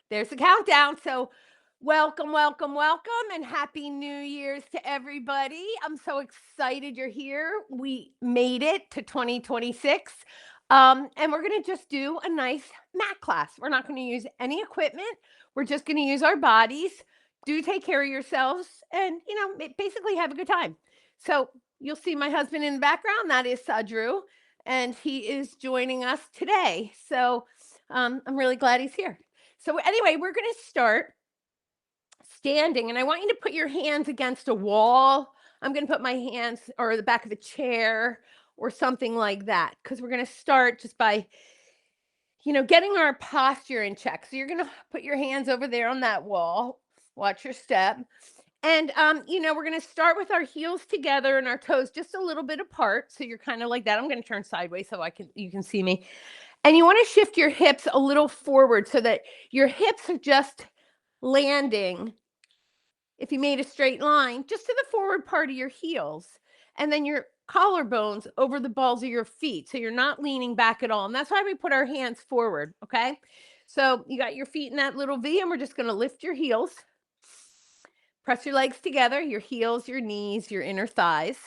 There's the countdown. So, welcome, welcome, welcome, and happy New Year's to everybody. I'm so excited you're here. We made it to 2026. And we're going to just do a nice mat class. We're not going to use any equipment. We're just going to use our bodies. Do take care of yourselves and, basically have a good time. So, you'll see my husband in the background. That is Sadru, and he is joining us today. So, I'm really glad he's here. So anyway, we're going to start standing, and I want you to put your hands against a wall. I'm going to put my hands or the back of a chair or something like that, because we're going to start just by, getting our posture in check. So you're going to put your hands over there on that wall. Watch your step. And, we're going to start with our heels together and our toes just a little bit apart. So you're kind of like that. I'm going to turn sideways so you can see me. And you want to shift your hips a little forward so that your hips are just landing, if you made a straight line, just to the forward part of your heels. And then your collarbones over the balls of your feet. So you're not leaning back at all. And that's why we put our hands forward, okay? So you got your feet in that little V, and we're just going to lift your heels. Press your legs together, your heels, your knees, your inner thighs.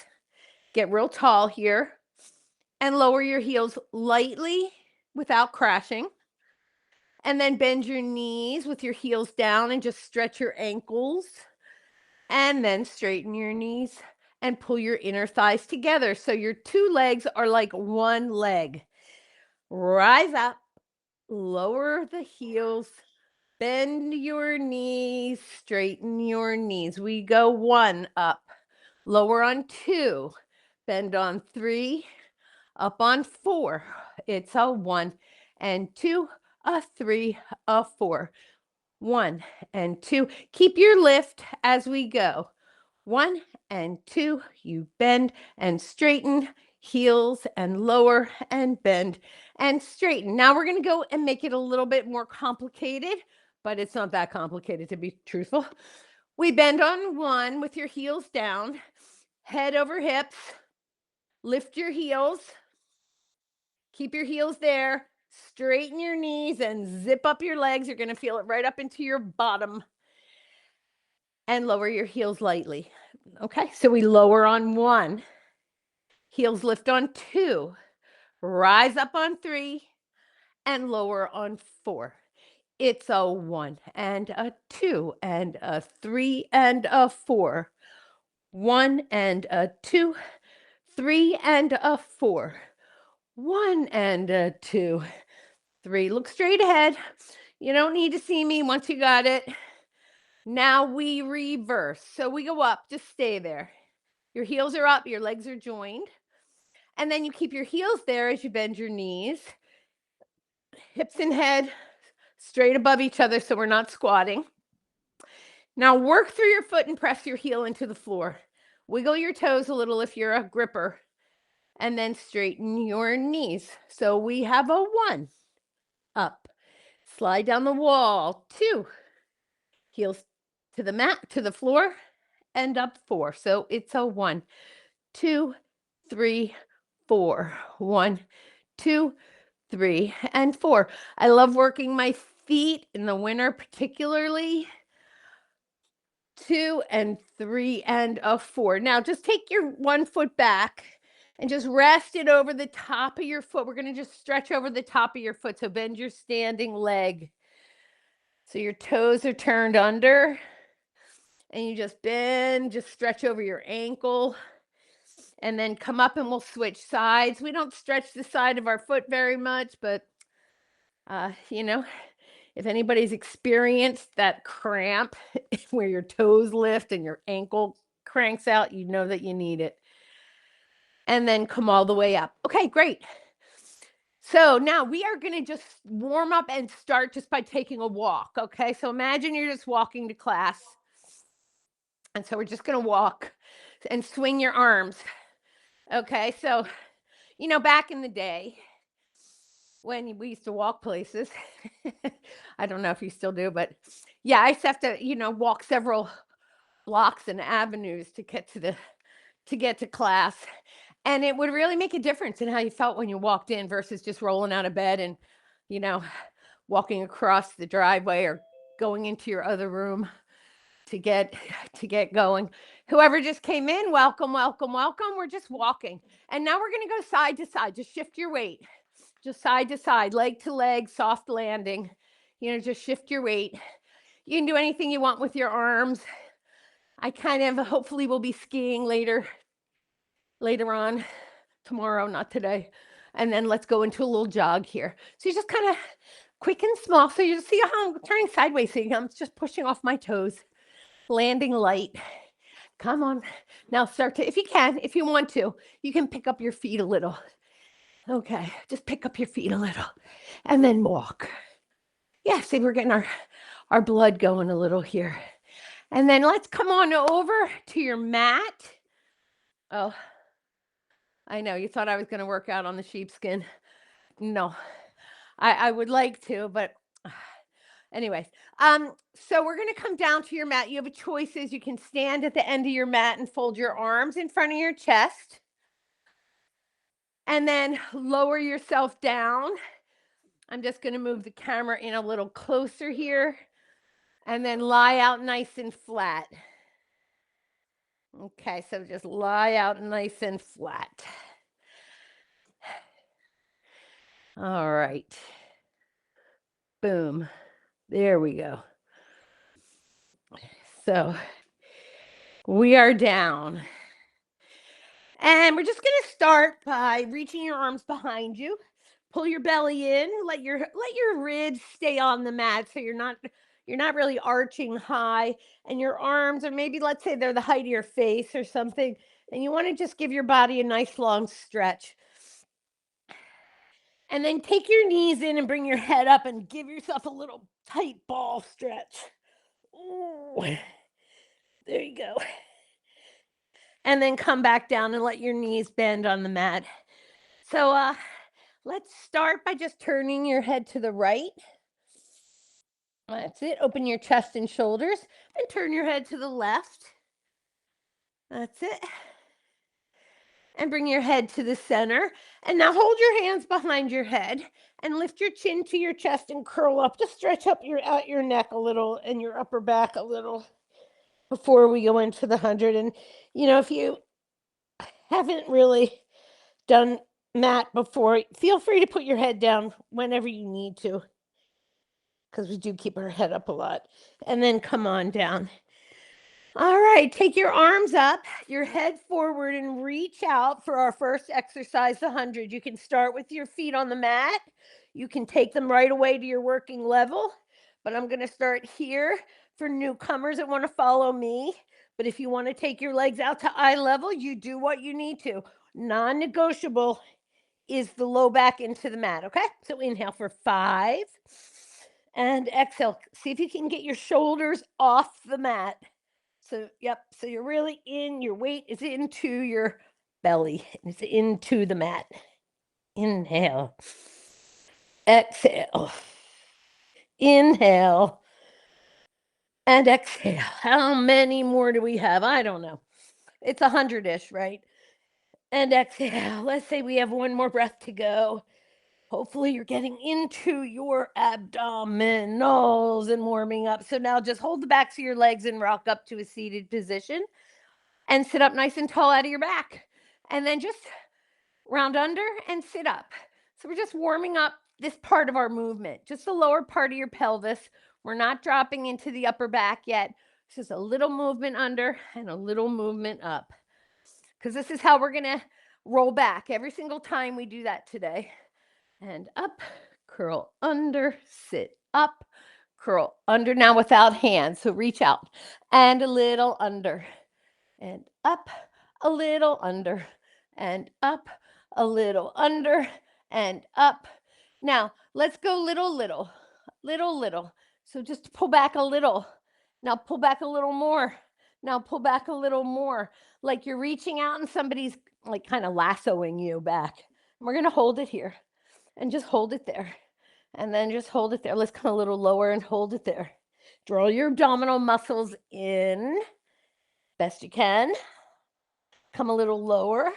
Get real tall here. And lower your heels lightly without crashing. And then bend your knees with your heels down and just stretch your ankles. And then straighten your knees and pull your inner thighs together. So your two legs are like one leg. Rise up, lower the heels, bend your knees, straighten your knees. We go 1 up, lower on 2, bend on 3, up on 4. It's a 1 and 2, a 3, a 4. 1 and 2. Keep your lift as we go. 1 and 2. You bend and straighten, heels and lower and bend and straighten. Now we're going to go and make it a little bit more complicated, but it's not that complicated, to be truthful. We bend on 1 with your heels down, head over hips. Lift your heels. Keep your heels there. Straighten your knees and zip up your legs. You're going to feel it right up into your bottom. And lower your heels lightly. Okay, so we lower on 1. Heels lift on 2. Rise up on 3. And lower on 4. It's a 1 and a 2 and a 3 and a 4. 1 and a 2, 3 and a 4. 1 and a 2, 3. Look straight ahead. You don't need to see me once you got it. Now we reverse. So we go up, just stay there. Your heels are up, your legs are joined. And then you keep your heels there as you bend your knees. Hips and head straight above each other so we're not squatting. Now work through your foot and press your heel into the floor. Wiggle your toes a little if you're a gripper. And then straighten your knees. So we have a 1. Up. Slide down the wall. 2. Heels to the mat, to the floor, and up 4. So it's a 1, 2, 3, 4. 1, 2, 3, and 4. I love working my feet in the winter, particularly. 2 and 3 and a 4. Now just take your 1 foot back and just rest it over the top of your foot. We're going to just stretch over the top of your foot. So bend your standing leg. So your toes are turned under. And you just bend, just stretch over your ankle. And then come up and we'll switch sides. We don't stretch the side of our foot very much, but, if anybody's experienced that cramp where your toes lift and your ankle cranks out, you know that you need it. And then come all the way up. Okay, great. So now we are going to just warm up and start just by taking a walk. Okay, so imagine you're just walking to class. And so we're just going to walk and swing your arms. Okay, so, back in the day when we used to walk places, I don't know if you still do, but yeah, I used to have to, walk several blocks and avenues to get to class. And it would really make a difference in how you felt when you walked in versus just rolling out of bed and, walking across the driveway or going into your other room to get going. Whoever just came in, welcome, welcome, welcome. We're just walking. And now we're going to go side to side. Just shift your weight. Just side to side, leg to leg, soft landing. Just shift your weight. You can do anything you want with your arms. I kind of hopefully will be skiing later on, tomorrow, not today. And then let's go into a little jog here. So you just kind of quick and small. So you just see how I'm turning sideways. So I'm just pushing off my toes, landing light. Come on. Now start to, if you want to, you can pick up your feet a little. Okay, just pick up your feet a little and then walk. Yeah, see, we're getting our blood going a little here. And then let's come on over to your mat. Oh, I know, you thought I was going to work out on the sheepskin. No, I would like to, but anyways. So we're going to come down to your mat. You have choices. You can stand at the end of your mat and fold your arms in front of your chest. And then lower yourself down. I'm just going to move the camera in a little closer here. And then lie out nice and flat. Okay, so just lie out nice and flat. All right. Boom. There we go. So we are down. And we're just going to start by reaching your arms behind you. Pull your belly in, let your ribs stay on the mat so you're not really arching high, and your arms, or maybe let's say they're the height of your face or something, and you want to just give your body a nice long stretch. And then take your knees in and bring your head up and give yourself a little tight ball stretch. Ooh. There you go. And then come back down and let your knees bend on the mat. So let's start by just turning your head to the right. That's it. Open your chest and shoulders and turn your head to the left. That's it. And bring your head to the center. And now hold your hands behind your head and lift your chin to your chest and curl up. Just stretch up out your neck a little and your upper back a little before we go into the 100. And, if you haven't really done mat before, feel free to put your head down whenever you need to, because we do keep our head up a lot. And then come on down. All right, take your arms up, your head forward, and reach out for our first exercise, the 100. You can start with your feet on the mat. You can take them right away to your working level, but I'm going to start here for newcomers that want to follow me. But if you want to take your legs out to eye level, you do what you need to. Non-negotiable is the low back into the mat, okay? So inhale for 5 and exhale. See if you can get your shoulders off the mat. So, yep. So you're really your weight is into your belly. It's into the mat. Inhale. Exhale. Inhale. And exhale. How many more do we have? I don't know. It's 100-ish, right? And exhale. Let's say we have one more breath to go. Hopefully you're getting into your abdominals and warming up. So now just hold the backs of your legs and rock up to a seated position and sit up nice and tall out of your back. And then just round under and sit up. So we're just warming up this part of our movement, just the lower part of your pelvis. We're not dropping into the upper back yet. It's just a little movement under and a little movement up, because this is how we're going to roll back every single time we do that today. And up, curl under, sit up, curl under. Now without hands, so reach out and a little under and up, a little under and up, a little under and up. Now let's go little. So just pull back a little. Now pull back a little more. Now pull back a little more. Like you're reaching out and somebody's like kind of lassoing you back. And we're going to hold it here. And just hold it there. And then just hold it there. Let's come a little lower and hold it there. Draw your abdominal muscles in best you can. Come a little lower.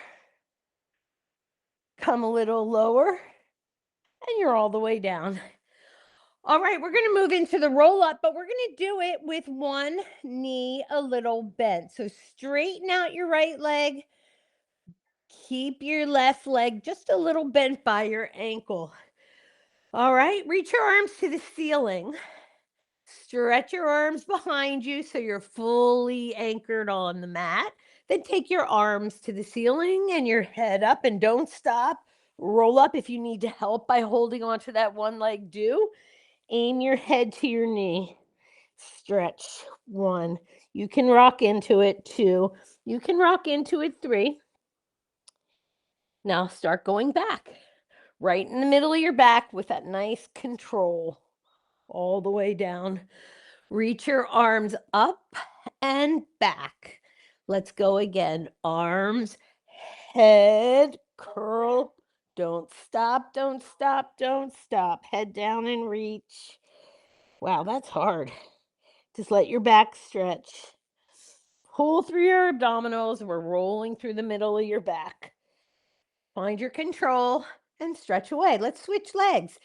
Come a little lower. And you're all the way down. All right, we're going to move into the roll up, but we're going to do it with one knee a little bent. So straighten out your right leg. Keep your left leg just a little bent by your ankle. All right, reach your arms to the ceiling. Stretch your arms behind you so you're fully anchored on the mat. Then take your arms to the ceiling and your head up and don't stop. Roll up if you need to help by holding onto that one leg. Do. Aim your head to your knee. Stretch. 1. You can rock into it. 2. You can rock into it. 3. Now start going back. Right in the middle of your back with that nice control. All the way down. Reach your arms up and back. Let's go again. Arms, head, curl. Don't stop, don't stop, don't stop. Head down and reach. Wow, that's hard. Just let your back stretch. Pull through your abdominals. We're rolling through the middle of your back. Find your control and stretch away. Let's switch legs.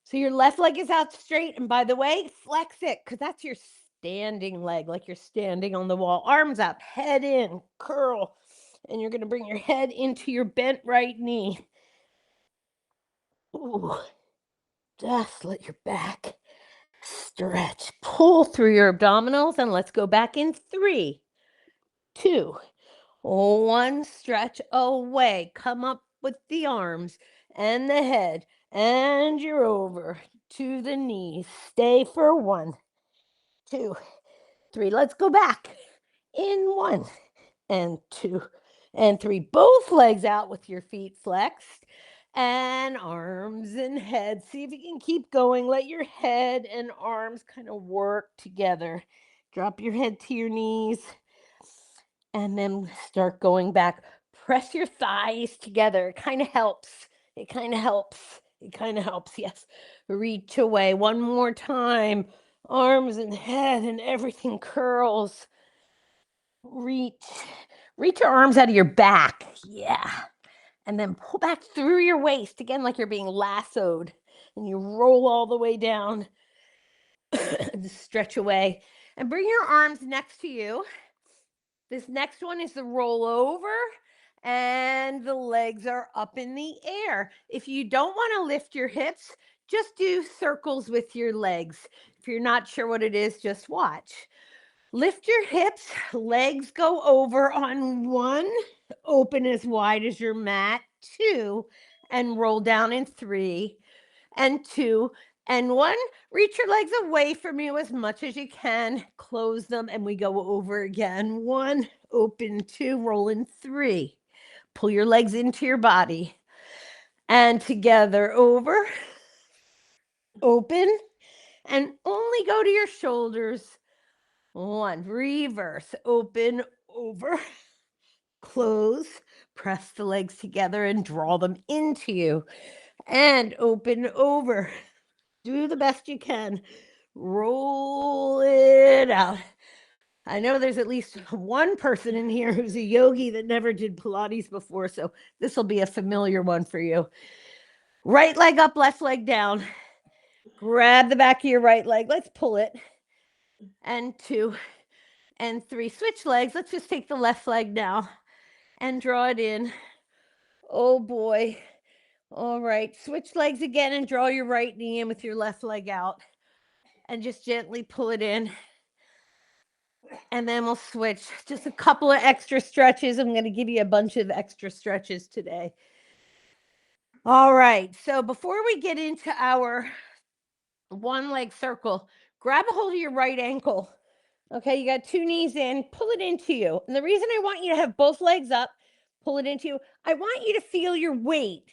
So your left leg is out straight. And by the way, flex it because that's your standing leg, like you're standing on the wall. Arms up, head in, curl. And you're going to bring your head into your bent right knee. Ooh, just let your back stretch. Pull through your abdominals and let's go back in 3, 2, 1. Stretch away. Come up with the arms and the head and you're over to the knees. Stay for 1, 2, 3. Let's go back in 1 and 2 and 3. Both legs out with your feet flexed and arms and head. See if you can keep going. Let your head and arms kind of work together. Drop your head to your knees and then start going back. Press your thighs together. It kind of helps. It kind of helps. It kind of helps. Yes. Reach away. One more time. Arms and head and everything curls. Reach your arms out of your back. Yeah. And then pull back through your waist again, like you're being lassoed. And you roll all the way down. Stretch away. And bring your arms next to you. This next one is the roll over. And the legs are up in the air. If you don't want to lift your hips, just do circles with your legs. If you're not sure what it is, just watch. Lift your hips, legs go over on 1, open as wide as your mat, 2, and roll down in 3, and 2, and 1. Reach your legs away from you as much as you can. Close them, and we go over again. 1, open, 2, roll in 3. Pull your legs into your body. And together, over, open, and only go to your shoulders. 1, reverse, open, over, close, press the legs together and draw them into you, and open, over. Do the best you can. Roll it out. I know there's at least one person in here who's a yogi that never did Pilates before, so this will be a familiar one for you. Right leg up, left leg down. Grab the back of your right leg. Let's pull it. And 2, and 3. Switch legs. Let's just take the left leg now and draw it in. Oh boy. All right. Switch legs again and draw your right knee in with your left leg out. And just gently pull it in. And then we'll switch. Just a couple of extra stretches. I'm going to give you a bunch of extra stretches today. All right. So before we get into our one leg circle, grab a hold of your right ankle. Okay, you got 2 knees in, pull it into you. And the reason I want you to have both legs up, pull it into you, I want you to feel your weight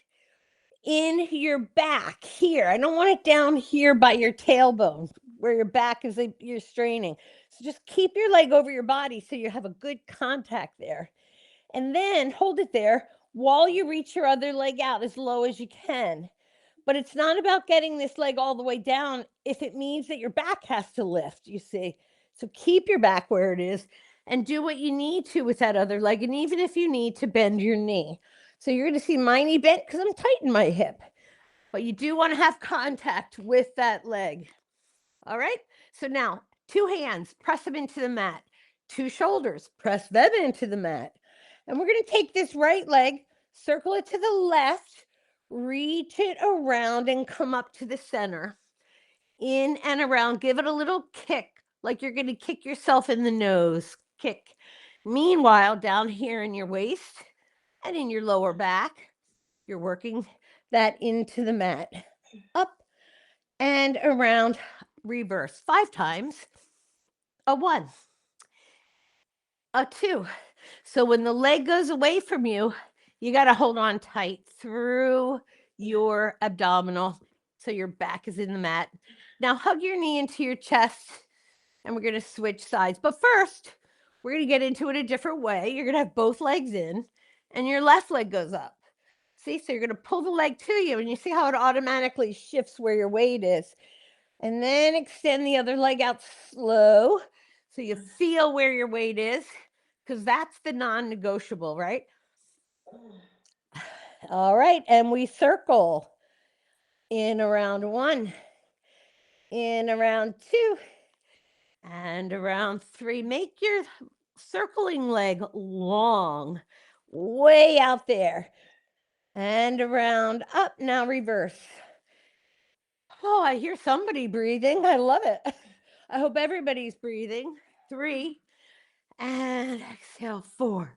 in your back here. I don't want it down here by your tailbone where your back is, you're straining. So just keep your leg over your body so you have a good contact there. And then hold it there while you reach your other leg out as low as you can. But it's not about getting this leg all the way down if it means that your back has to lift, you see. So keep your back where it is and do what you need to with that other leg. And even if you need to bend your knee. So you're going to see my knee bent because I'm tightening my hip. but you do want to have contact with that leg. All right. So now 2 hands, press them into the mat. 2 shoulders, press them into the mat. And we're going to take this right leg, circle it to the left, reach it around and come up to the center. In and around, give it a little kick, like you're going to kick yourself in the nose. Kick. Meanwhile, down here in your waist and in your lower back, you're working that into the mat. Up and around, reverse 5 times. A 1, a 2. So when the leg goes away from you, you got to hold on tight through your abdominal so your back is in the mat. Now hug your knee into your chest and we're going to switch sides. But first, we're going to get into it a different way. You're going to have both legs in and your left leg goes up. See, so you're going to pull the leg to you and you see how it automatically shifts where your weight is. And then extend the other leg out slow so you feel where your weight is, because that's the non-negotiable, right? All right, and we circle in around 1, in around 2, and around 3. Make your circling leg long, way out there, and around up. Now reverse. Oh, I hear somebody breathing. I love it. I hope everybody's breathing. 3, and exhale 4,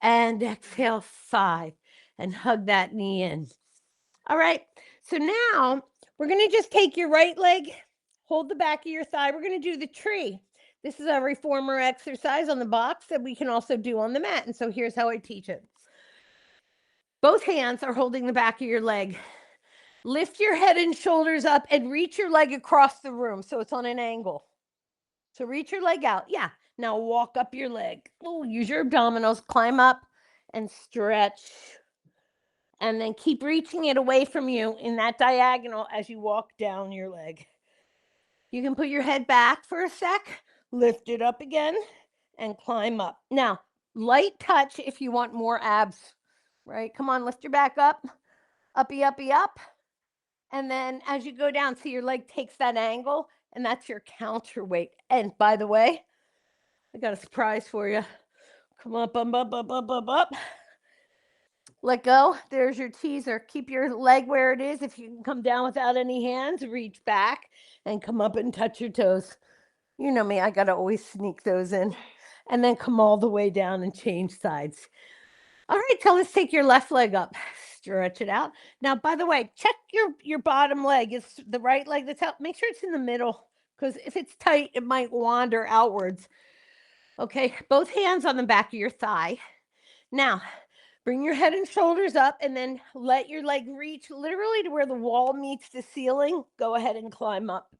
and exhale 5, and hug that knee in. All right, so now we're going to just take your right leg, hold the back of your thigh. We're going to do the tree. This is a reformer exercise on the box that we can also do on the mat. And so here's how I teach it. Both hands are holding the back of your leg. Lift your head and shoulders up and reach your leg across the room so it's on an angle. So reach your leg out. Yeah. Now walk up your leg. Oh, use your abdominals, climb up and stretch. And then keep reaching it away from you in that diagonal as you walk down your leg. You can put your head back for a sec, lift it up again, and climb up. Now, light touch if you want more abs, right? Come on, lift your back up, uppy, uppy, up. And then as you go down, see your leg takes that angle, and that's your counterweight. And by the way, I got a surprise for you. Come up, up, up, up, up, up, up. Let go. There's your teaser. Keep your leg where it is. If you can come down without any hands, reach back and come up and touch your toes. You know me, I got to always sneak those in. And then come all the way down and change sides. All right, so let's take your left leg up. Stretch it out. Now, by the way, check your bottom leg. It's the right leg that's out. Make sure it's in the middle, because if it's tight, it might wander outwards. Okay, both hands on the back of your thigh. Now, bring your head and shoulders up and then let your leg reach literally to where the wall meets the ceiling. Go ahead and climb up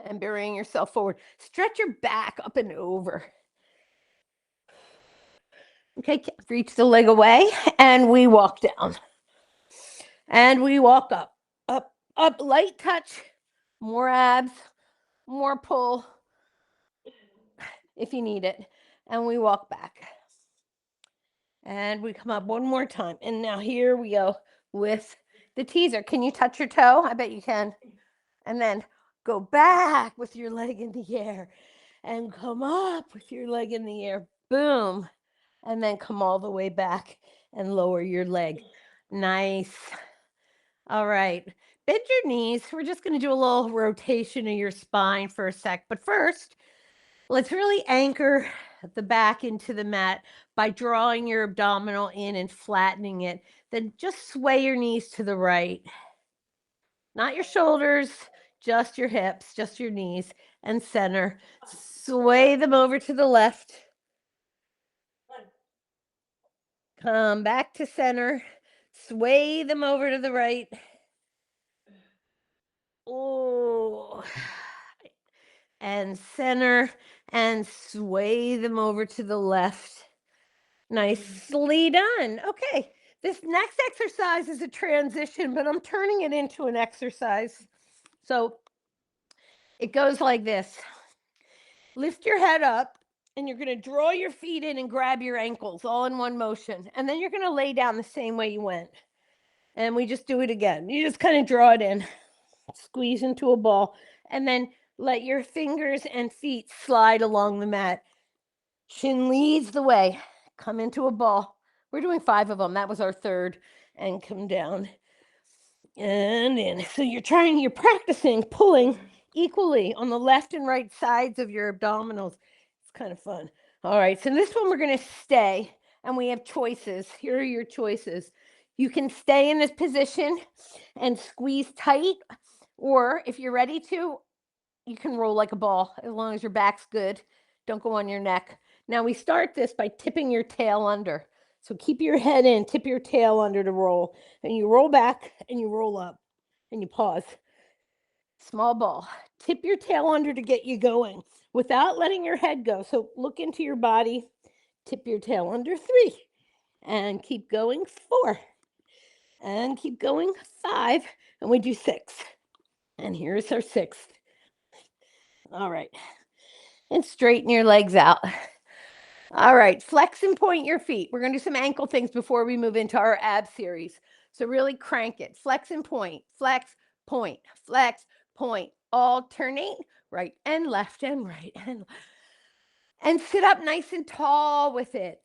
and bring yourself forward. Stretch your back up and over. Okay, reach the leg away and we walk down. And we walk up, up, up, light touch, more abs, more pull if you need it. And we walk back. And we come up one more time. And now here we go with the teaser. Can you touch your toe? I bet you can. And then go back with your leg in the air and come up with your leg in the air. Boom. And then come all the way back and lower your leg. Nice. All right. Bend your knees. We're just going to do a little rotation of your spine for a sec. But first, let's really anchor the back into the mat by drawing your abdominal in and flattening it. Then just sway your knees to the right. Not your shoulders, just your hips, just your knees, and center. Sway them over to the left. Come back to center. Sway them over to the right. Oh. And center and sway them over to the left. Nicely done. Okay, this next exercise is a transition, but I'm turning it into an exercise. So it goes like this. Lift your head up and you're going to draw your feet in and grab your ankles all in one motion. And then you're going to lay down the same way you went. And we just do it again. You just kind of draw it in, squeeze into a ball, and then let your fingers and feet slide along the mat. Shin leads the way. Come into a ball. We're doing 5 of them. That was our third. And come down and in. So you're practicing pulling equally on the left and right sides of your abdominals. It's kind of fun. All right. So this one we're going to stay, and we have choices. Here are your choices. You can stay in this position and squeeze tight, or if you're ready to, you can roll like a ball as long as your back's good. Don't go on your neck. Now we start this by tipping your tail under. So keep your head in, tip your tail under to roll. And you roll back and you roll up and you pause. Small ball. Tip your tail under to get you going without letting your head go. So look into your body. Tip your tail under 3. And keep going 4. And keep going 5. And we do 6. And here's our 6th. All right. And straighten your legs out. All right, flex and point your feet. We're going to do some ankle things before we move into our ab series. So really crank it. Flex and point, flex, point, flex, point. Alternate right and left and right and sit up nice and tall with it.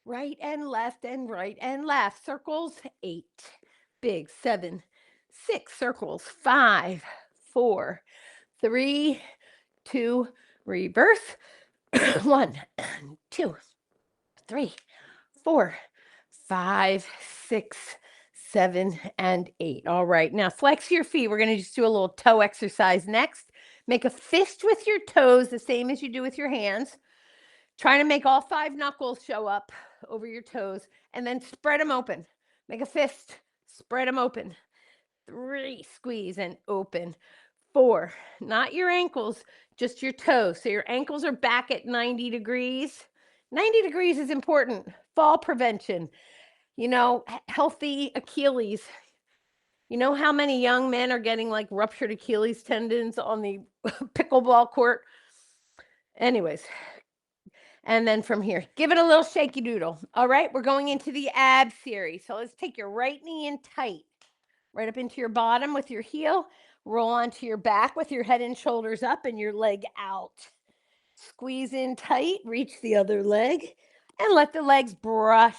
Right and left and right and left. Circles, 8. Big, 7, 6 circles, 5, 4, 3, 2, reverse. 1, 2, 3, 4, 5, 6, 7, and 8. All right. Now flex your feet. We're going to just do a little toe exercise next. Make a fist with your toes, the same as you do with your hands. Trying to make all 5 knuckles show up over your toes, and then spread them open. Make a fist, spread them open. 3, squeeze and open. 4, not your ankles, just your toes. So your ankles are back at 90 degrees. 90 degrees is important. Fall prevention, healthy Achilles. You know how many young men are getting like ruptured Achilles tendons on the pickleball court? Anyways, and then from here, give it a little shaky doodle. All right, we're going into the ab series. So let's take your right knee in tight, right up into your bottom with your heel. Roll onto your back with your head and shoulders up and your leg out. Squeeze in tight, reach the other leg, and let the legs brush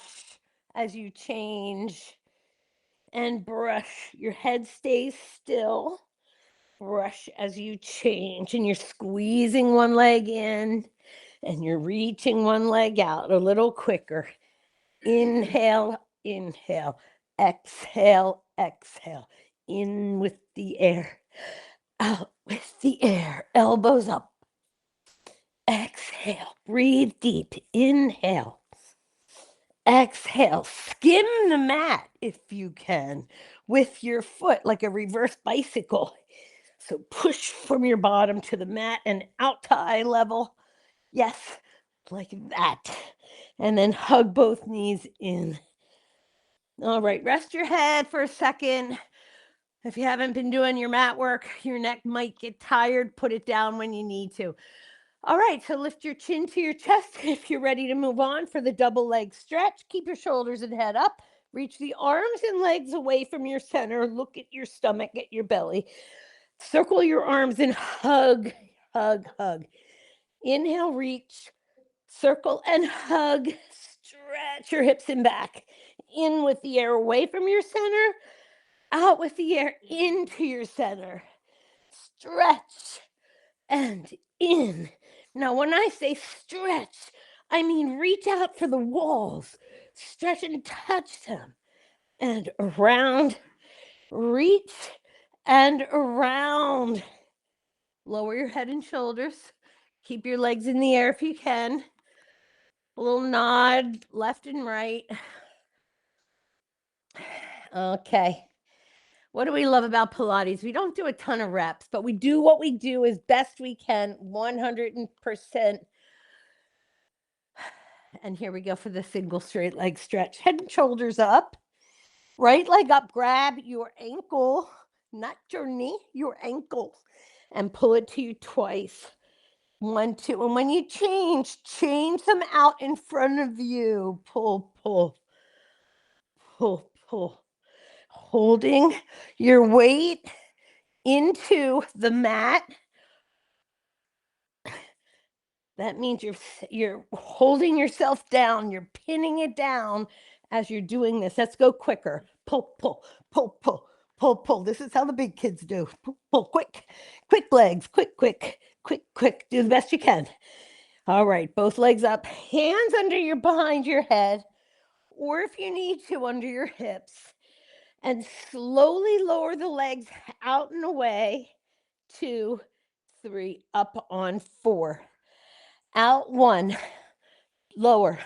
as you change. And brush. Your head stays still. Brush as you change. And you're squeezing one leg in, and you're reaching one leg out a little quicker. Inhale, inhale. Exhale, exhale. In with the air. Out with the air. Elbows up. Exhale. Breathe deep. Inhale. Exhale. Skim the mat if you can with your foot like a reverse bicycle. So push from your bottom to the mat and out to eye level. Yes, like that. And then hug both knees in. All right, rest your head for a second. If you haven't been doing your mat work, your neck might get tired. Put it down when you need to. All right, so lift your chin to your chest if you're ready to move on for the double leg stretch. Keep your shoulders and head up. Reach the arms and legs away from your center. Look at your stomach, at your belly. Circle your arms and hug, hug, hug. Inhale, reach, circle and hug. Stretch your hips and back. In with the air away from your center. Out with the air into your center. Stretch and in. Now, when I say stretch, I mean reach out for the walls. Stretch and touch them. And around, reach and around. Lower your head and shoulders. Keep your legs in the air if you can. A little nod left and right. Okay. What do we love about Pilates? We don't do a ton of reps, but we do what we do as best we can, 100%. And here we go for the single straight leg stretch. Head and shoulders up. Right leg up. Grab your ankle, not your knee, your ankle, and pull it to you twice. 1, 2. And when you change them out in front of you. Pull, pull, pull, pull. holding your weight into the mat. That means you're holding yourself down, you're pinning it down as you're doing this. Let's go quicker. Pull, pull, pull, pull, pull, pull. This is how the big kids do. Pull, pull, quick, quick legs, quick, quick, quick, quick. Do the best you can. All right, both legs up, hands under your behind your head, or if you need to, under your hips, and slowly lower the legs out and away. 2, 3, up on 4. Out 1, lower,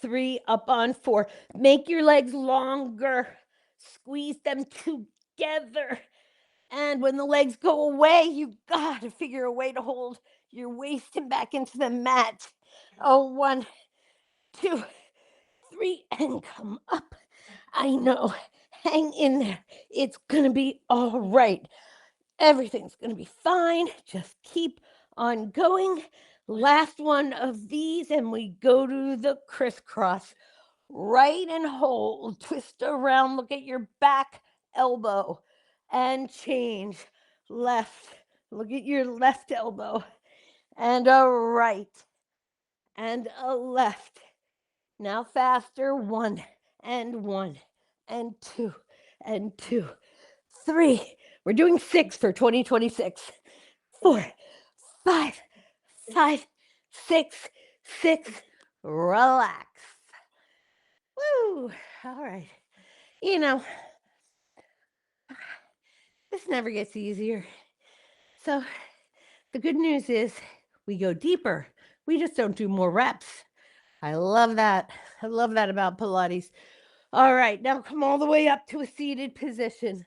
3, up on 4. Make your legs longer. Squeeze them together. And when the legs go away, you got to figure a way to hold your waist and back into the mat. Oh, 1, 2, 3, and come up. I know. Hang in there. It's going to be all right. Everything's going to be fine. Just keep on going. Last one of these, and we go to the crisscross. Right and hold. Twist around. Look at your back elbow and change. Left. Look at your left elbow. And a right. And a left. Now faster. 1 and 1 and 2 and 2. 3. We're doing 6 for 2026. 4, 5, 5, 6, 6. Relax. Woo. All right. You know, this never gets easier. So the good news is we go deeper. We just don't do more reps. I love that. I love that about Pilates. All right. Now come all the way up to a seated position.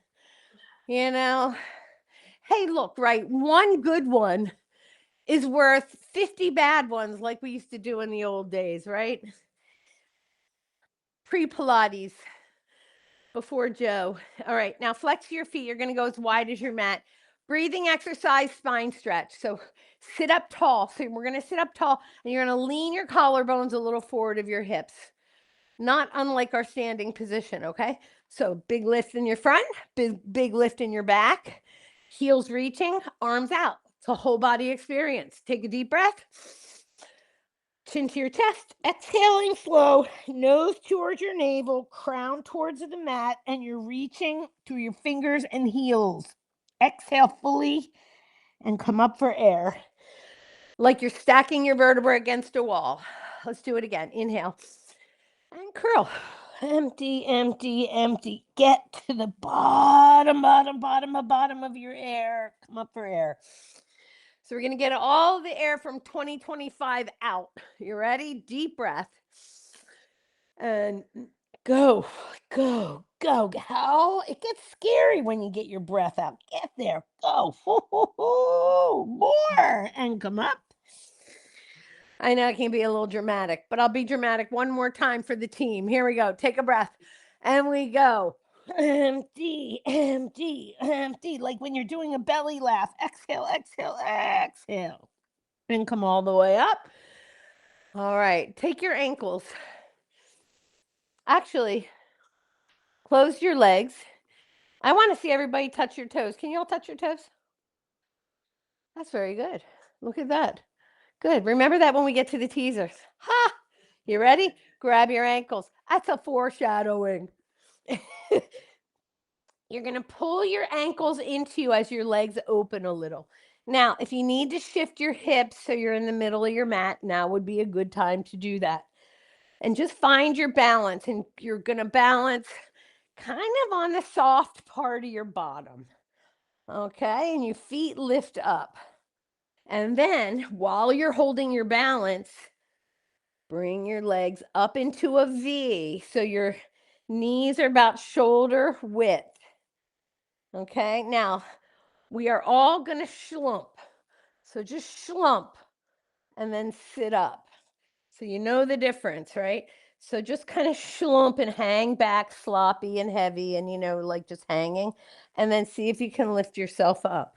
You know, hey, look, right? One good one is worth 50 bad ones like we used to do in the old days, right? Pre-Pilates, before Joe. All right, now flex your feet. You're going to go as wide as your mat. Breathing exercise, spine stretch. So sit up tall. So we're going to sit up tall, and you're going to lean your collarbones a little forward of your hips. Not unlike our standing position, okay? So big lift in your front, big lift in your back, heels reaching, arms out. It's a whole body experience. Take a deep breath. Chin to your chest, exhaling slow, nose towards your navel, crown towards the mat, and you're reaching through your fingers and heels. Exhale fully and come up for air. Like you're stacking your vertebrae against a wall. Let's do it again. Inhale and curl. Empty, empty, empty. Get to the bottom of your air. Come up for air. So we're going to get all the air from 2025 out. You ready? Deep breath. And go, go, go. How it gets scary when you get your breath out. Get there. Go. More. And come up. I know it can be a little dramatic, but I'll be dramatic one more time for the team. Here we go. Take a breath. And we go. Empty, empty, empty. Like when you're doing a belly laugh. Exhale, exhale, exhale. And come all the way up. All right. Take your ankles. Actually, close your legs. I want to see everybody touch your toes. Can you all touch your toes? That's very good. Look at that. Good. Remember that when we get to the teasers. Ha! You ready? Grab your ankles. That's a foreshadowing. You're going to pull your ankles into you as your legs open a little. Now, if you need to shift your hips so you're in the middle of your mat, now would be a good time to do that. And just find your balance. And you're going to balance kind of on the soft part of your bottom. Okay? And your feet lift up. And then while you're holding your balance, bring your legs up into a V. So your knees are about shoulder width. Okay, now we are all going to slump. So just slump and then sit up. So you know the difference, right? So just kind of slump and hang back sloppy and heavy and, like just hanging. And then see if you can lift yourself up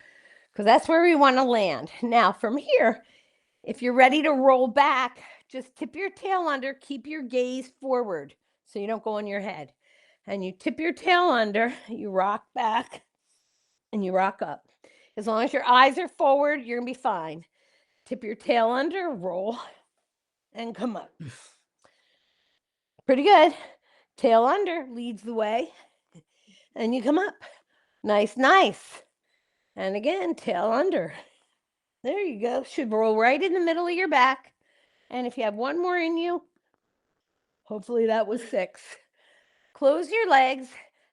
because that's where we want to land. Now from here, if you're ready to roll back, just tip your tail under, keep your gaze forward so you don't go on your head. and you tip your tail under, you rock back, and you rock up. As long as your eyes are forward, you're going to be fine. Tip your tail under, roll, and come up. Pretty good. Tail under leads the way, and you come up. Nice, nice. And again, tail under. There you go. Should roll right in the middle of your back. And if you have one more in you, hopefully that was 6. Close your legs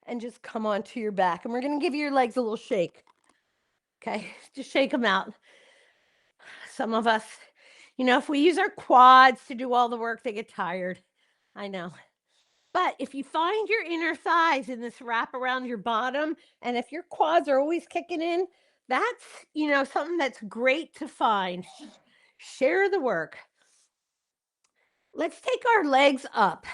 and just come onto your back. And we're going to give your legs a little shake. Okay, just shake them out. Some of us, if we use our quads to do all the work, they get tired. I know. But if you find your inner thighs in this wrap around your bottom, and if your quads are always kicking in, that's, something that's great to find. Share the work. Let's take our legs up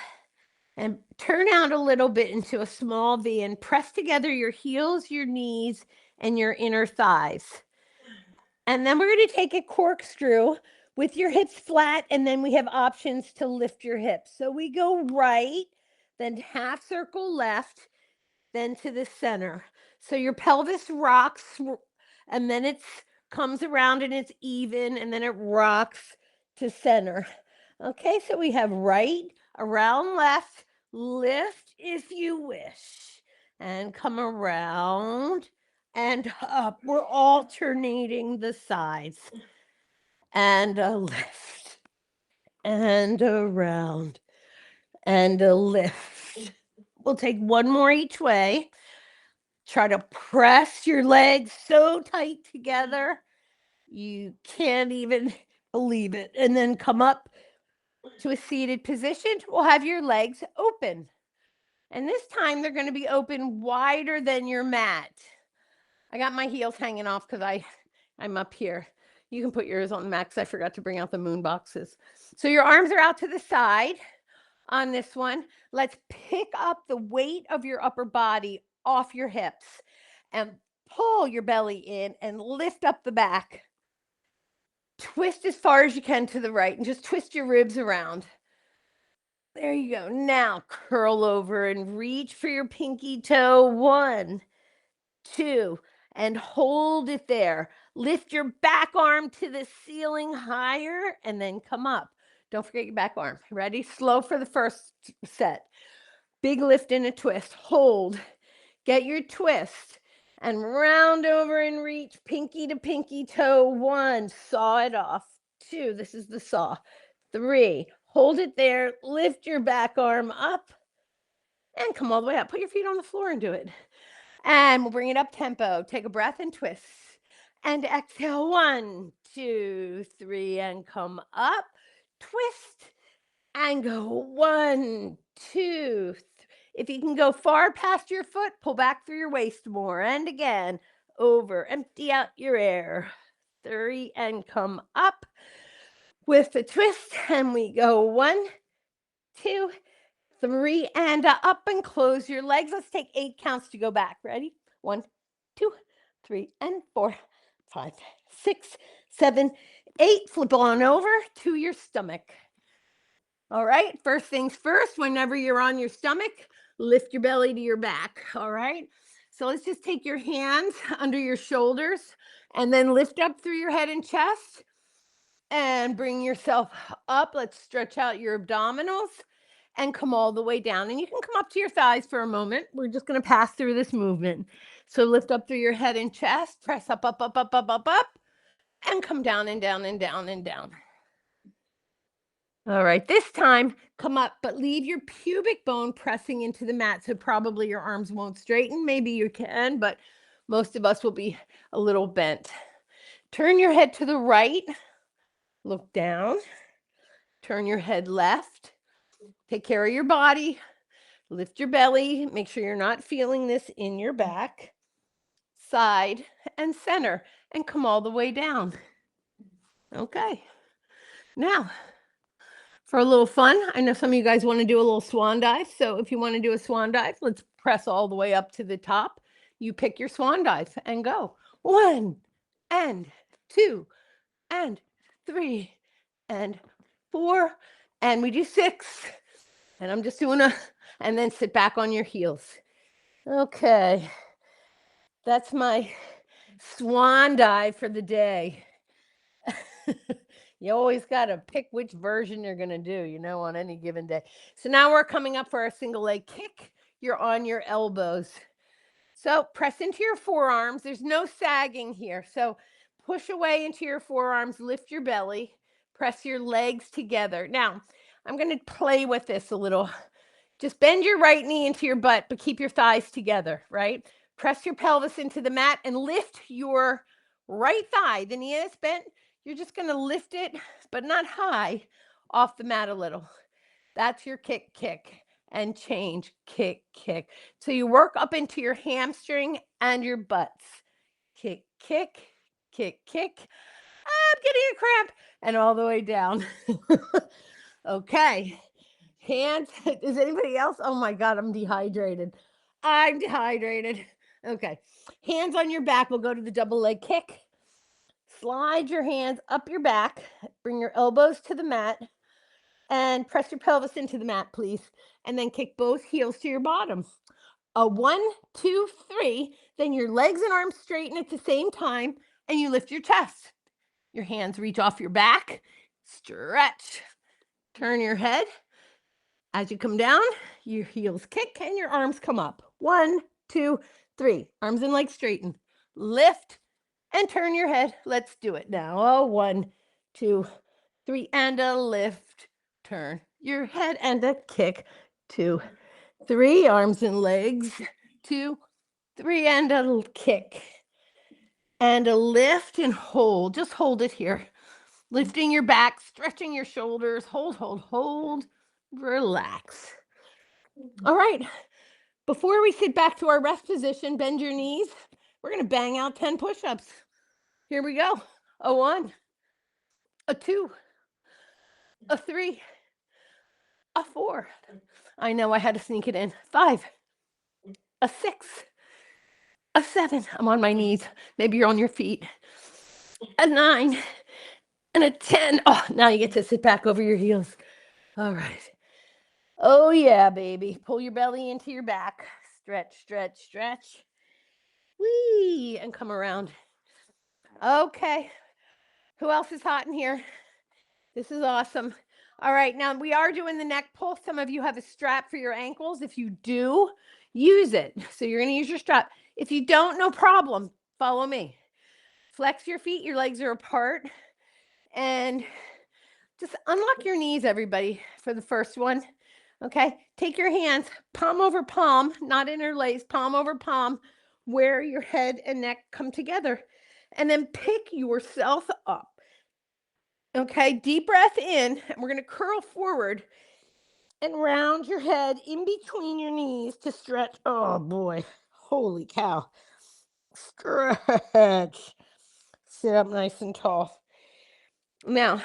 and turn out a little bit into a small V and press together your heels, your knees, and your inner thighs. And then we're going to take a corkscrew with your hips flat, and then we have options to lift your hips. So we go right, then half circle left, then to the center. So your pelvis rocks, and then it comes around and it's even, and then it rocks to center. Okay, so we have right, around left, lift if you wish, and come around and up. We're alternating the sides. And a lift, and around, and a lift. We'll take one more each way. Try to press your legs so tight together you can't even believe it. And then come up to a seated position. We'll have your legs open. And this time they're going to be open wider than your mat. I got my heels hanging off because I'm up here. You can put yours on the mat because I forgot to bring out the moon boxes. So your arms are out to the side on this one. Let's pick up the weight of your upper body off your hips and pull your belly in and lift up the back. Twist as far as you can to the right and just twist your ribs around. There you go. Now curl over and reach for your pinky toe. 1, 2, and hold it there. Lift your back arm to the ceiling higher and then come up. Don't forget your back arm. Ready? Slow for the first set. Big lift and a twist. Hold. Get your twist. And round over and reach pinky to pinky toe. 1, saw it off. 2, this is the saw. 3, hold it there. Lift your back arm up and come all the way up. Put your feet on the floor and do it. And we'll bring it up tempo. Take a breath and twist. And exhale. 1, 2, 3, and come up. Twist and go. 1, 2, 3. If you can go far past your foot, pull back through your waist more. And again, over. Empty out your air. 3, and come up with the twist. And we go 1, 2, 3, and up and close your legs. Let's take 8 counts to go back. Ready? 1, 2, 3, and 4, 5, 6, 7, 8. Flip on over to your stomach. All right. First things first, whenever you're on your stomach, lift your belly to your back. All right. So let's just take your hands under your shoulders and then lift up through your head and chest and bring yourself up. Let's stretch out your abdominals and come all the way down. And you can come up to your thighs for a moment. We're just going to pass through this movement. So lift up through your head and chest, press up, up, up, up, up, up, up, and come down and down and down and down. All right, this time come up, but leave your pubic bone pressing into the mat. So probably your arms won't straighten. Maybe you can, but most of us will be a little bent. Turn your head to the right. Look down. Turn your head left. Take care of your body. Lift your belly. Make sure you're not feeling this in your back. Side and center. And come all the way down. Okay. Now, for a little fun, I know some of you guys want to do a little swan dive. So if you want to do a swan dive, let's press all the way up to the top. You pick your swan dive and go. 1, and 2, and 3, and 4, and we do 6. And I'm just doing a and then sit back on your heels. Okay. That's my swan dive for the day. You always got to pick which version you're going to do, on any given day. So now we're coming up for our single leg kick. You're on your elbows. So press into your forearms. There's no sagging here. So push away into your forearms, lift your belly, press your legs together. Now, I'm going to play with this a little. Just bend your right knee into your butt, but keep your thighs together, right? Press your pelvis into the mat and lift your right thigh. The knee is bent. You're just going to lift it, but not high, off the mat a little. That's your kick, kick, and change, kick, kick. So you work up into your hamstring and your butts. Kick, kick, kick, kick. I'm getting a cramp. And all the way down. Okay. Hands. Is anybody else? Oh my God, I'm dehydrated. Okay. Hands on your back. We'll go to the double leg kick. Slide your hands up your back. Bring your elbows to the mat. And press your pelvis into the mat, please. And then kick both heels to your bottom. A 1, 2, 3. Then your legs and arms straighten at the same time. And you lift your chest. Your hands reach off your back. Stretch. Turn your head. As you come down, your heels kick and your arms come up. 1, 2, 3. Arms and legs straighten. Lift and turn your head. Let's do it now. Oh, 1, 2, 3. And a lift. Turn your head and a kick. 2, 3. Arms and legs. 2, 3. And a kick. And a lift and hold. Just hold it here. Lifting your back, stretching your shoulders. Hold, hold, hold. Relax. All right. Before we sit back to our rest position, bend your knees. We're going to bang out 10 push-ups. Here we go. A 1, a 2, a 3, a 4. I know I had to sneak it in. 5, a 6, a 7. I'm on my knees. Maybe you're on your feet. A 9 and a 10. Oh, now you get to sit back over your heels. All right. Oh, yeah, baby. Pull your belly into your back. Stretch, stretch, stretch. Whee! And come around. Okay. Who else is hot in here? This is awesome. All right. Now we are doing the neck pull. Some of you have a strap for your ankles. If you do, use it. So you're going to use your strap. If you don't, no problem. Follow me. Flex your feet. Your legs are apart. And just unlock your knees, everybody, for the first one. Okay. Take your hands palm over palm, not interlaced, palm over palm, where your head and neck come together. And then pick yourself up. Okay. Deep breath in. And we're going to curl forward and round your head in between your knees to stretch. Oh, boy. Holy cow. Stretch. Sit up nice and tall. Now,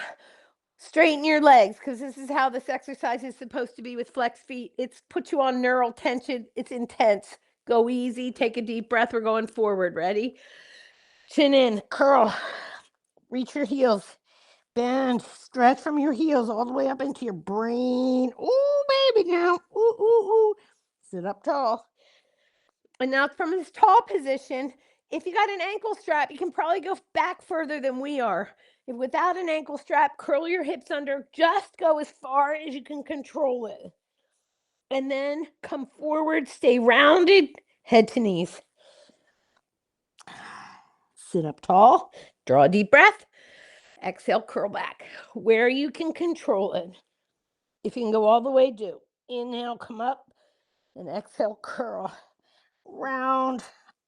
straighten your legs, because this is how this exercise is supposed to be with flex feet. It's put you on neural tension. It's intense. Go easy. Take a deep breath. We're going forward. Ready? Chin in. Curl. Reach your heels. Bend. Stretch from your heels all the way up into your brain. Ooh, baby, now. Ooh, ooh, ooh. Sit up tall. And now from this tall position, if you got an ankle strap, you can probably go back further than we are. If without an ankle strap, curl your hips under. Just go as far as you can control it. And then come forward, stay rounded, head to knees. Sit up tall, draw a deep breath. Exhale, curl back where you can control it. If you can go all the way, do. Inhale, come up, and exhale, curl. Round.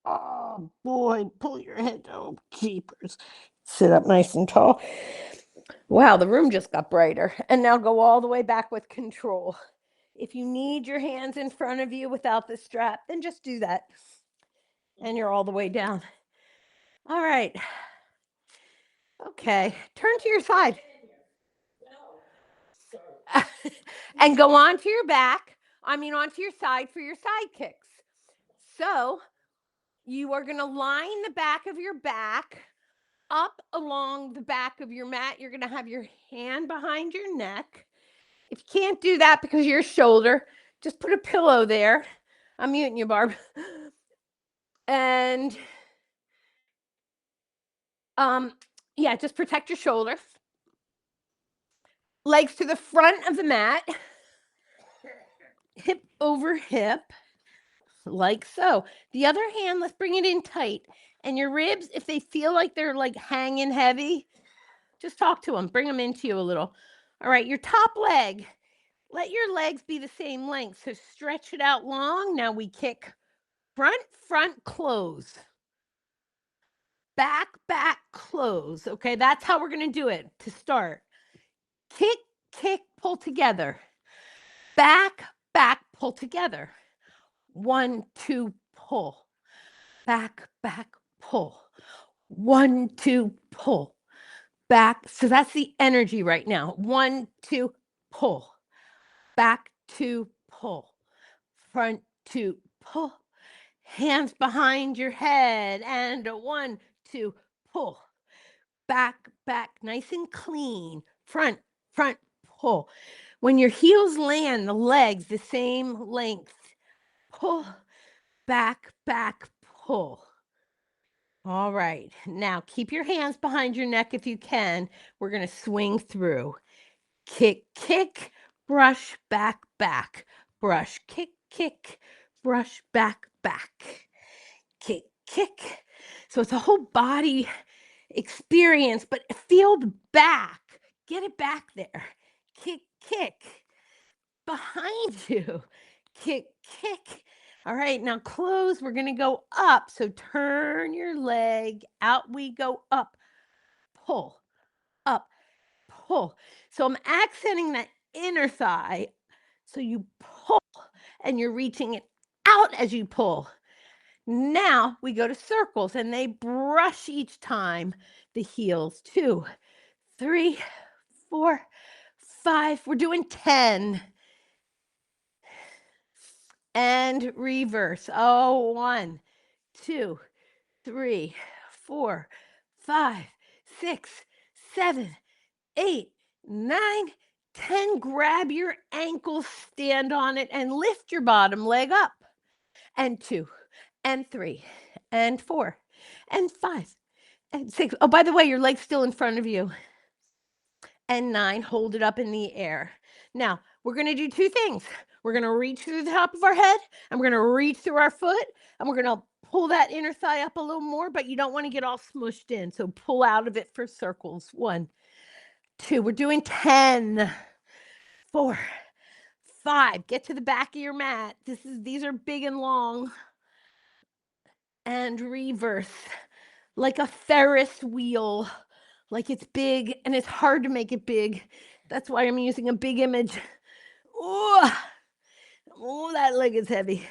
Oh, boy, pull your head down. Oh, jeepers. Sit up nice and tall. Wow, the room just got brighter. And now go all the way back with control. If you need your hands in front of you without the strap, then just do that. And you're all the way down. All right. Okay, turn to your side. And go onto your back. Onto your side for your side kicks. So you are going to line the back of your back up along the back of your mat. You're going to have your hand behind your neck. If you can't do that because of your shoulder, Just put a pillow there. I'm muting you, Barb. And yeah, just protect your shoulders. Legs to the front of the mat. Hip over hip, like so. The other hand, let's bring it in tight. And your ribs, if they feel like they're like hanging heavy, just talk to them. Bring them into you a little. All right, your top leg. Let your legs be the same length. So stretch it out long. Now we kick front, close. Back, close. Okay, that's how we're going to do it to start. Kick, pull together. Back, pull together. 1, 2, pull. Back, pull. 1, 2, pull. Back. So that's the energy right now. 1, 2, pull. Back, 2, pull. Front, 2, pull. Hands behind your head. And 1, 2, pull. Back, nice and clean. Front, pull. When your heels land, the legs the same length. Pull, back, pull. All right. Now keep your hands behind your neck if you can. We're going to swing through. Kick, brush, back. Brush, kick, brush, back. Kick. So it's a whole body experience, but feel the back. Get it back there. Kick behind you. Kick. All right, now close. We're going to go up. So turn your leg out. We go up. Pull. Up. Pull. So I'm accenting that inner thigh. So you pull and you're reaching it out as you pull. Now we go to circles and they brush each time the heels. 2, 3, 4, 5. We're doing 10. And reverse. 1, 2, 3, 4, 5, 6, 7, 8, 9, 10. Grab your ankle, stand on it, and lift your bottom leg up. And 2, and 3, and 4, and 5, and 6. Oh, by the way, your leg's still in front of you. And 9, hold it up in the air. Now, we're going to do 2 things. We're going to reach through the top of our head, and we're going to reach through our foot, and we're going to pull that inner thigh up a little more, but you don't want to get all smushed in. So pull out of it for circles. 1, 2. We're doing 10. 4, 5. Get to the back of your mat. These are big and long. And reverse. Like a Ferris wheel. Like it's big, and it's hard to make it big. That's why I'm using a big image. Oh, that leg is heavy.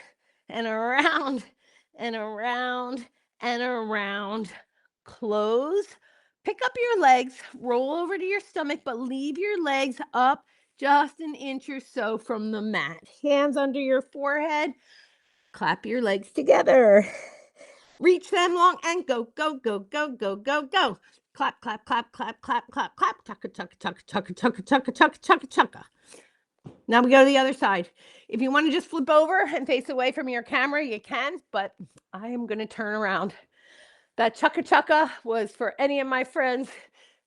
And around, and around, and around. Close. Pick up your legs, roll over to your stomach, but leave your legs up just an inch or so from the mat. Hands under your forehead. Clap your legs together. Reach them long and go. Clap. Chugga, chugga. Now we go to the other side. If you want to just flip over and face away from your camera, you can, but I am going to turn around. That chugga was for any of my friends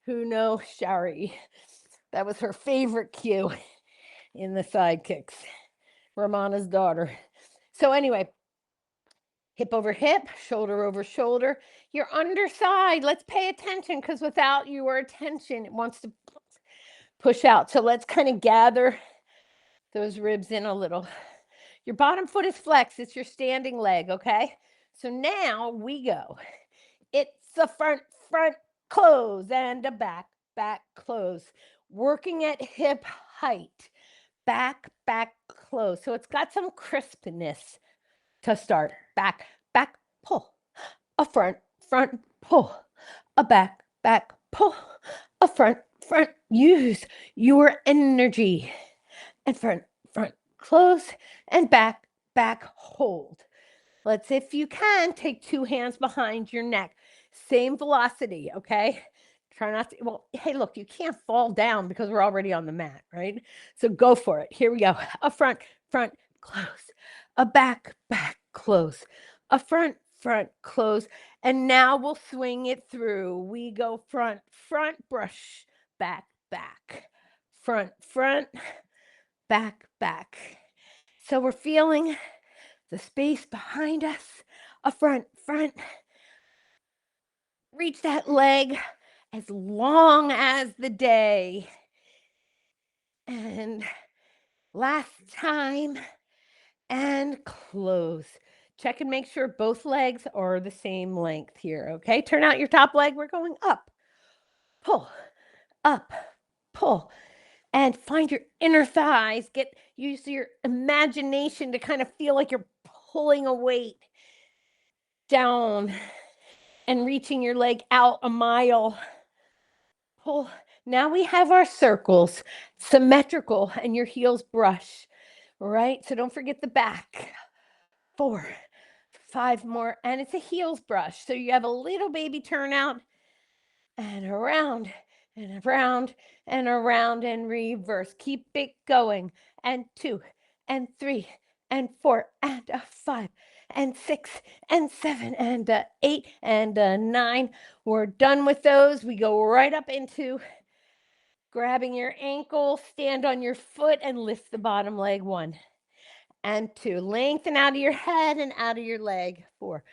who know Shari. That was her favorite cue in the sidekicks. Ramana's daughter. So anyway, hip over hip, shoulder over shoulder. Your underside, let's pay attention because without your attention, it wants to push out. So let's kind of gather those ribs in a little. Your bottom foot is flexed. It's your standing leg, okay? So now we go. It's a front, close, and a back, close. Working at hip height. Back, close. So it's got some crispness to start. Back, pull. A front, pull. A back, pull. A front. Use your energy. And front, close. And back, hold. Let's, if you can, take 2 hands behind your neck. Same velocity, okay? Try not to, well, hey, look, you can't fall down because we're already on the mat, right? So go for it. Here we go. A front, close, a back, close, a front, close. And now we'll swing it through. We go front, brush, back, front, back. So we're feeling the space behind us, a front. Reach that leg as long as the day. And last time, and close. Check and make sure both legs are the same length here, okay? Turn out your top leg. We're going up, pull, up, pull, and find your inner thighs. Use your imagination to kind of feel like you're pulling a weight down and reaching your leg out a mile. Pull. Now we have our circles, symmetrical, and your heels brush, right? So don't forget the back. 4, 5 more, and it's a heels brush. So you have a little baby turnout and around and around and around and reverse. Keep it going. And 2 and 3 and 4 and 5 and 6 and 7 and 8 and 9. We're done with those. We go right up into grabbing your ankle, stand on your foot and lift the bottom leg. 1 and 2. Lengthen out of your head and out of your leg. 4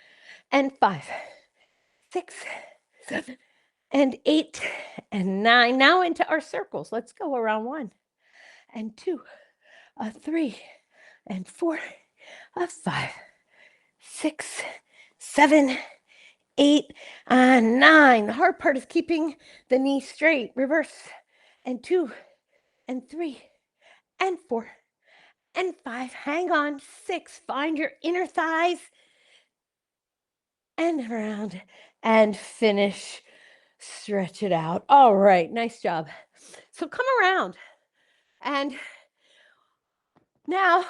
and 5, 6, 7 and 8 and 9. Now into our circles. Let's go around 1 and 2, 3 and 4, 5, 6, 7, 8 and 9. The hard part is keeping the knee straight. Reverse. And 2 and 3 and 4 and 5. Hang on. 6. Find your inner thighs and around and finish. Stretch it out. All right. Nice job. So come around and now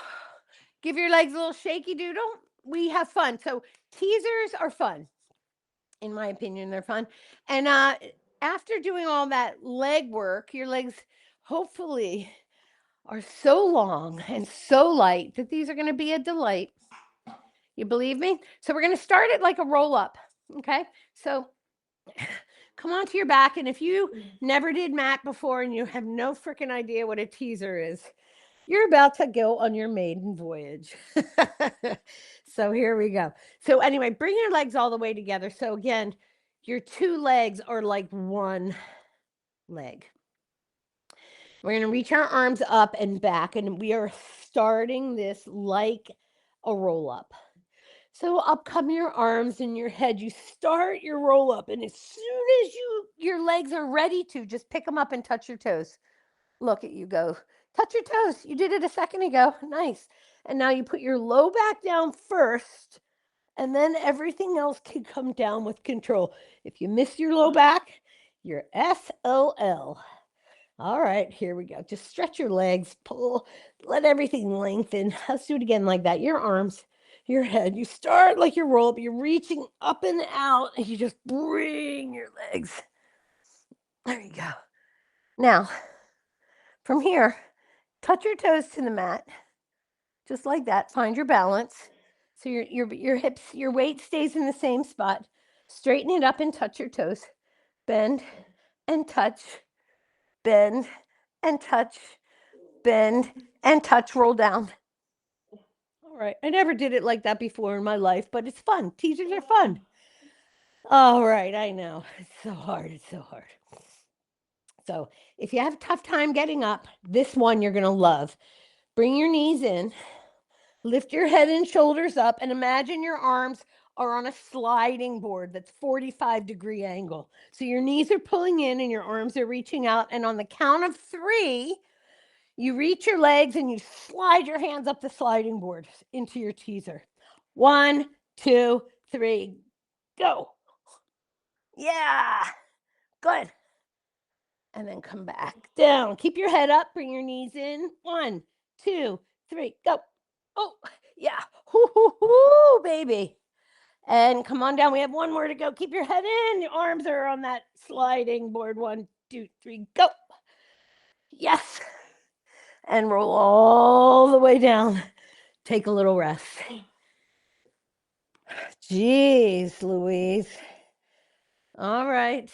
give your legs a little shaky doodle. We have fun. So teasers are fun. In my opinion, they're fun. And after doing all that leg work, your legs hopefully are so long and so light that these are going to be a delight. You believe me? So we're going to start it like a roll up. Okay. So come onto your back. And if you never did mat before and you have no freaking idea what a teaser is, you're about to go on your maiden voyage. So here we go. So anyway, bring your legs all the way together. So again, your 2 legs are like 1 leg. We're going to reach our arms up and back, and we are starting this like a roll up. So up come your arms and your head. You start your roll up, and as soon as your legs are ready to, just pick them up and touch your toes. Look at you go. Touch your toes. You did it a second ago. Nice. And now you put your low back down first, and then everything else can come down with control. If you miss your low back, you're SOL. All right, here we go. Just stretch your legs, pull, let everything lengthen. Let's do it again like that. Your arms, your head. You start like your roll up. You're reaching up and out, and you just bring your legs. There you go. Now, from here, touch your toes to the mat, just like that. Find your balance. So your hips, your weight stays in the same spot. Straighten it up and touch your toes. Bend and touch, bend and touch, bend and touch, roll down. All right. I never did it like that before in my life, but it's fun. Teasers are fun. All right. I know. It's so hard. It's so hard. So if you have a tough time getting up, this one you're going to love. Bring your knees in, lift your head and shoulders up, and imagine your arms are on a sliding board that's 45-degree angle. So your knees are pulling in and your arms are reaching out. And on the count of 3, you reach your legs and you slide your hands up the sliding board into your teaser. 1, 2, 3, go. Yeah, good. And then come back down. Keep your head up, bring your knees in. 1, 2, 3, go. Oh, yeah. Hoo, hoo, hoo, baby. And come on down. We have 1 more to go. Keep your head in. Your arms are on that sliding board. 1, 2, 3, go. Yes. And roll all the way down take a little rest. Jeez, Louise. All right.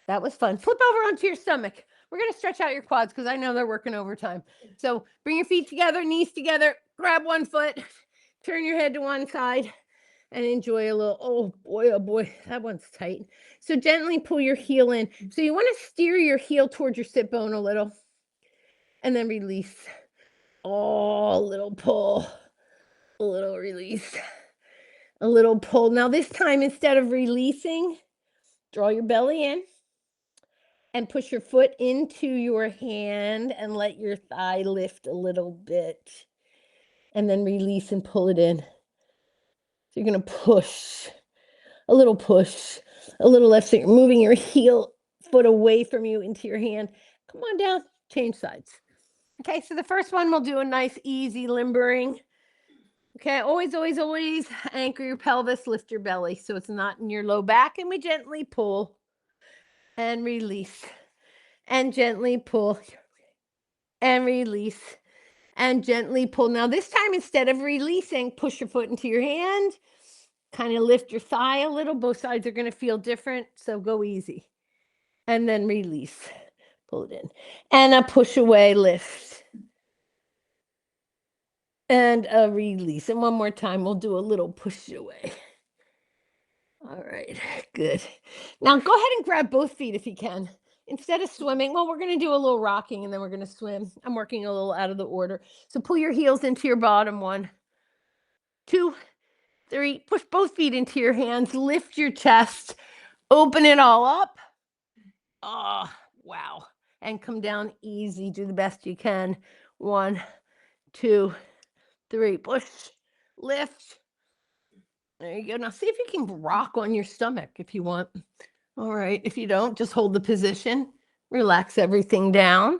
That was fun. Flip over onto your stomach. We're going to stretch out your quads because I know they're working overtime. So bring your feet together, knees together, grab one foot, turn your head to one side, and enjoy a little, oh boy, that one's tight. So gently pull your heel in. So you want to steer your heel towards your sit bone a little, and then release. Oh, a little pull, a little release, a little pull. Now this time, instead of releasing, draw your belly in and push your foot into your hand and let your thigh lift a little bit, and then release and pull it in. So you're going to push, a little left. So you're moving your heel foot away from you into your hand. Come on down, change sides. Okay, so the first one, we'll do a nice, easy limbering. Okay, always anchor your pelvis, lift your belly so it's not in your low back, and we gently pull and release and gently pull and release and gently pull. Now this time, instead of releasing, push your foot into your hand, kind of lift your thigh a little. Both sides are going to feel different, so go easy. And then release, pull it in, and a push away, lift, and a release. And one more time, we'll do a little push away. All right, good. Now go ahead and grab both feet if you can. Instead of swimming, well, we're going to do a little rocking and then we're going to swim. I'm working a little out of the order. So pull your heels into your bottom. 1, 2, 3. Push both feet into your hands. Lift your chest. Open it all up. Oh, wow. And come down easy. Do the best you can. 1, 2, 3. Push. Lift. There you go. Now see if you can rock on your stomach if you want. All right. If you don't, just hold the position. Relax everything down.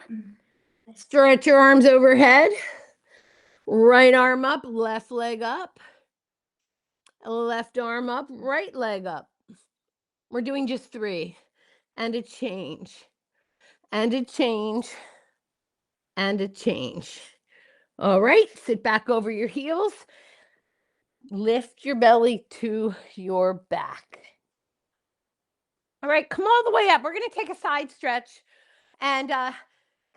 Stretch your arms overhead. Right arm up, left leg up. Left arm up, right leg up. We're doing just 3. And a change. And a change. And a change. All right. Sit back over your heels. Lift your belly to your back. All right. Come all the way up. We're going to take a side stretch and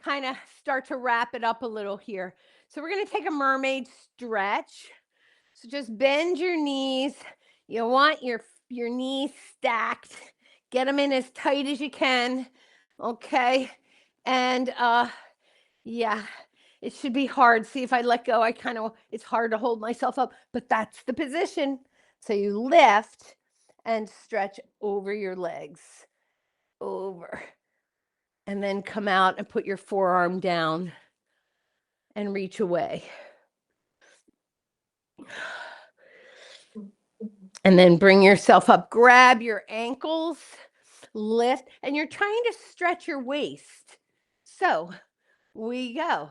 kind of start to wrap it up a little here. So we're going to take a mermaid stretch. So just bend your knees. You want your knees stacked. Get them in as tight as you can. Okay. And yeah, it should be hard. See, if I let go, it's hard to hold myself up, but that's the position. So you lift and stretch over your legs. Over. And then come out and put your forearm down and reach away. And then bring yourself up. Grab your ankles, lift, and you're trying to stretch your waist. So we go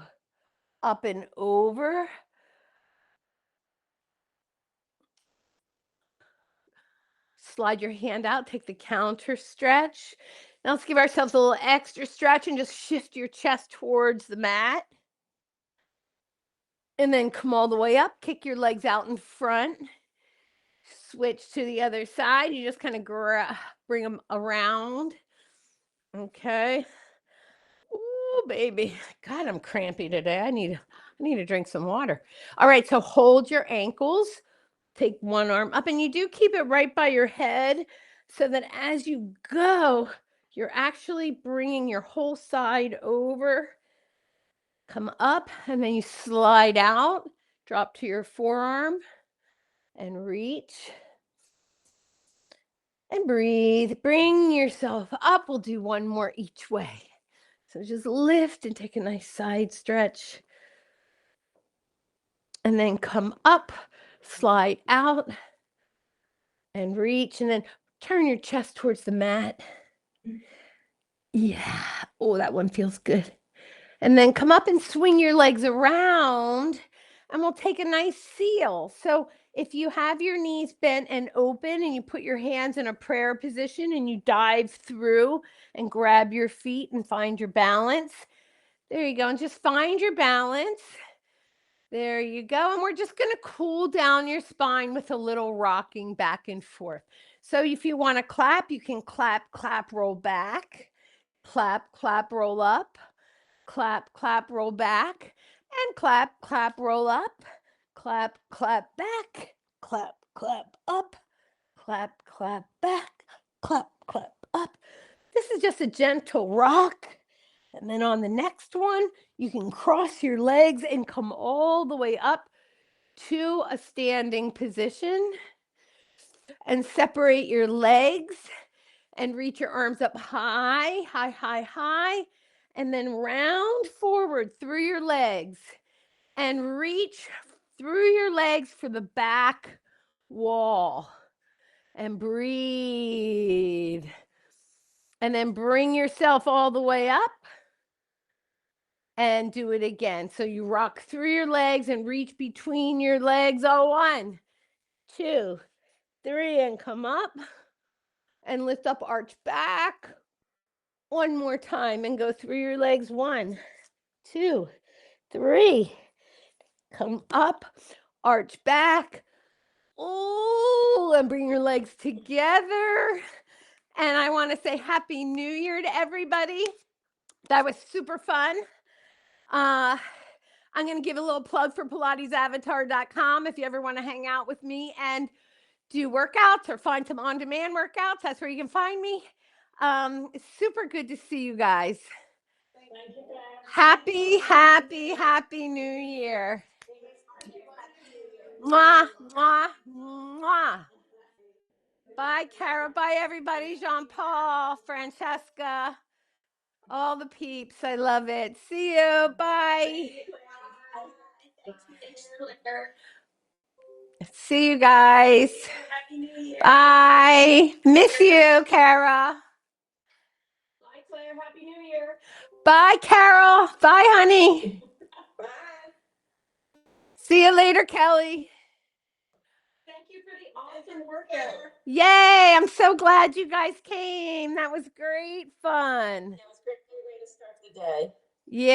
up and over. Slide your hand out, take the counter stretch. Now let's give ourselves a little extra stretch and just shift your chest towards the mat. And then come all the way up, kick your legs out in front. Switch to the other side. You just kind of bring them around. Okay. Ooh, baby. God, I'm crampy today. I need to drink some water. All right, so hold your ankles. Take one arm up, and you do keep it right by your head so that as you go, you're actually bringing your whole side over. Come up, and then you slide out, drop to your forearm, and reach. And breathe. Bring yourself up. We'll do one more each way. So just lift and take a nice side stretch. And then come up, slide out, and reach. And then turn your chest towards the mat. Yeah. Oh, that one feels good. And then come up and swing your legs around. And we'll take a nice seal. So if you have your knees bent and open and you put your hands in a prayer position and you dive through and grab your feet and find your balance. There you go. And just find your balance. There you go. And we're just going to cool down your spine with a little rocking back and forth. So if you want to clap, you can clap, clap, roll back, clap, clap, roll up, clap, clap, roll back, and clap, clap, roll up, clap, clap, back, clap, clap, up, clap, clap, back, clap, clap, up. This is just a gentle rock. And then on the next one, you can cross your legs and come all the way up to a standing position and separate your legs and reach your arms up high, high, high, high, and then round forward through your legs and reach through your legs for the back wall and breathe. And then bring yourself all the way up and do it again. So you rock through your legs and reach between your legs. Oh, 1, 2, 3, and come up and lift up, arch back. One more time and go through your legs. 1, 2, 3. Come up, arch back. Oh, and bring your legs together. And I want to say Happy New Year to everybody. That was super fun. I'm going to give a little plug for PilatesAvatar.com if you ever want to hang out with me and do workouts or find some on-demand workouts. That's where you can find me. It's super good to see you guys. Happy, happy, happy New Year. Mwah, mwah, mwah. Bye, Kara. Bye, everybody. Jean-Paul, Francesca, all the peeps. I love it. See you. Bye. See you guys. Bye. Miss you, Kara. Bye, Claire. Happy New Year. Bye, Carol. Bye, honey. Bye. See you later, Kelly. Thank you for the awesome workout. Yay. I'm so glad you guys came. That was great fun. That was a great way to start the day. Yeah.